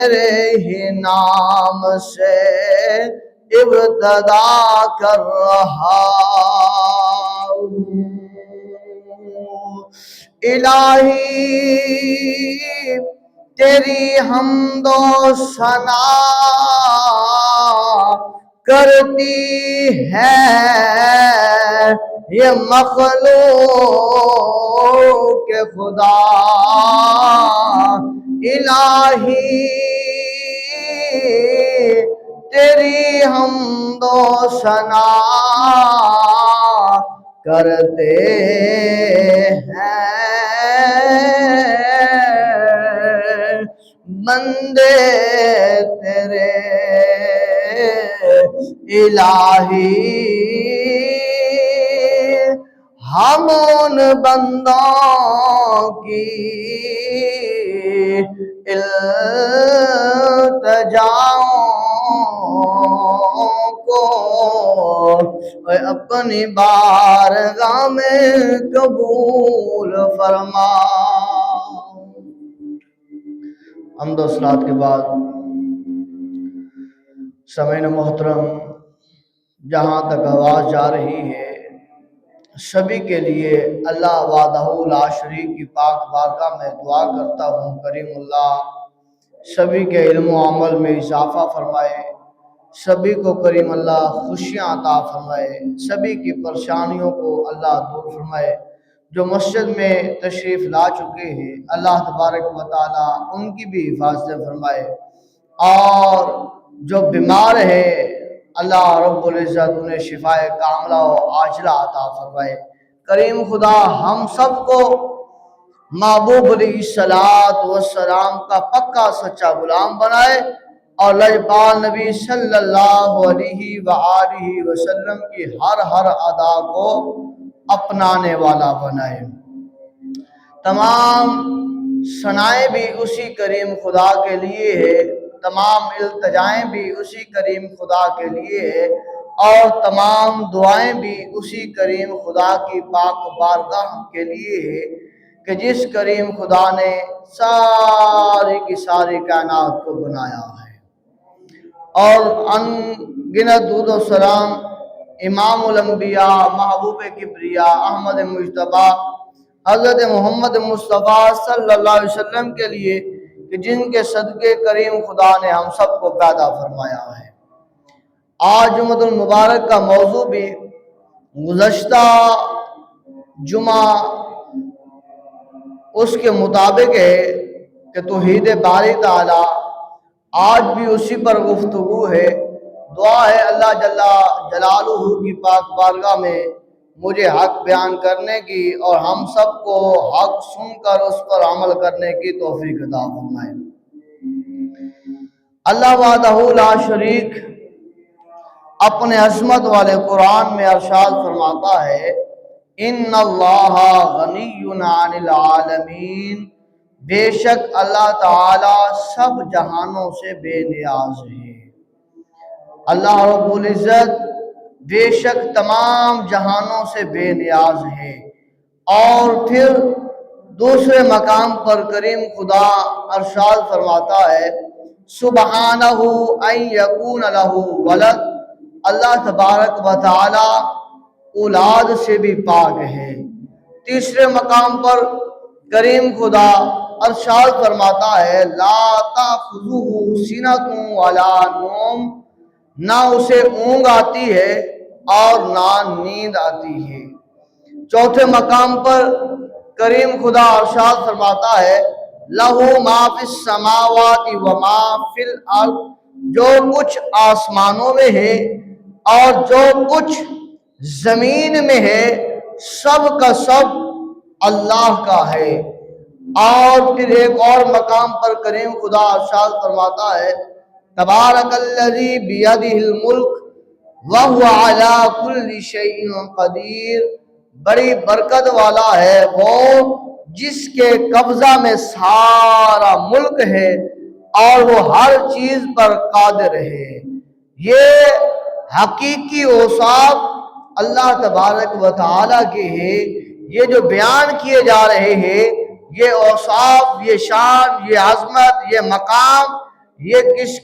تیرے ہی نام سے ابتدا کر رہا ہوں۔ الہی تیری حمد و ثنا کرتی ہے یہ مخلوق خدا۔ الہی تیری حمد و ثنا کرتے ہیں بندے تیرے۔ الہی ہم ان بندوں کی التجاؤں کو اپنی بارگاہ میں قبول فرما۔ حمد و صلوات کے بعد سامعین محترم، جہاں تک آواز جا رہی ہے سبھی کے لیے اللہ وحدہ لا شریک کی پاک بارگاہ میں دعا کرتا ہوں کریم اللہ سبھی کے علم و عمل میں اضافہ فرمائے، سبھی کو کریم اللہ خوشیاں عطا فرمائے، سبھی کی پریشانیوں کو اللہ دور فرمائے۔ جو مسجد میں تشریف لا چکے ہیں اللہ تبارک و تعالی ان کی بھی حفاظت فرمائے، اور جو بیمار ہے اللہ رب العزت انہیں شفاء کاملہ و عاجلہ عطا فرمائے۔ کریم خدا ہم سب کو محبوب علیہ السلام کا پکا سچا غلام بنائے، اور لجپال نبی صلی اللہ علیہ وآلہ وسلم کی ہر ادا کو اپنانے والا بنائے۔ تمام ثنائیں بھی اسی کریم خدا کے لیے ہے، تمام التجائیں بھی اسی کریم خدا کے لیے ہے، اور تمام دعائیں بھی اسی کریم خدا کی پاک بارگاہ کے لیے ہے کہ جس کریم خدا نے ساری کی ساری کائنات کو بنایا ہے۔ اور ان گنت درود و سلام امام الانبیاء محبوب کبریاء احمد مجتبی حضرت محمد مصطفیٰ صلی اللہ علیہ وسلم کے لیے کہ جن کے صدقے کریم خدا نے ہم سب کو پیدا فرمایا ہے۔ آج جمعۃ المبارک کا موضوع بھی گزشتہ جمعہ اس کے مطابق ہے کہ توحید باری تعالی، آج بھی اسی پر گفتگو ہے۔ دعا ہے اللہ جل جلالہ کی پاک بارگاہ میں مجھے حق بیان کرنے کی اور ہم سب کو حق سن کر اس پر عمل کرنے کی توفیق عطا فرمائے۔ اللہ وحدہ لا شریک اپنے عظمت والے قرآن میں ارشاد فرماتا ہے ان اللہ غنی عن العالمین، بے شک اللہ تعالی سب جہانوں سے بے نیاز ہے۔ اللہ رب العزت بے شک تمام جہانوں سے بے نیاز ہے۔ اور پھر دوسرے مقام پر کریم خدا ارشاد فرماتا ہے سبحانہ ان یکون لہ ولد، اللہ تبارک و تعالی اولاد سے بھی پاک ہے۔ تیسرے مقام پر کریم خدا ارشاد فرماتا ہے لا تأخذہ سنۃ ولا نوم، نہ اسے اونگ آتی ہے اور نہ نیند آتی ہے۔ چوتھے مقام پر کریم خدا ارشاد فرماتا ہے لہ ما فی السماوات و ما فی الارض، جو کچھ آسمانوں میں ہے اور جو کچھ زمین میں ہے سب کا سب اللہ کا ہے۔ اور پھر ایک اور مقام پر کریم خدا ارشاد فرماتا ہے تبارک الذی بیدہ الملک وہو علی کل شیء قدیر، بڑی برکت والا ہے وہ جس کے قبضہ میں سارا ملک ہے اور وہ ہر چیز پر قادر ہے۔ یہ حقیقی اوصاف اللہ تبارک و تعالیٰ کے ہیں۔ یہ جو بیان کیے جا رہے ہیں یہ اوصاف، یہ شان، یہ عظمت، یہ مقام، یہ کس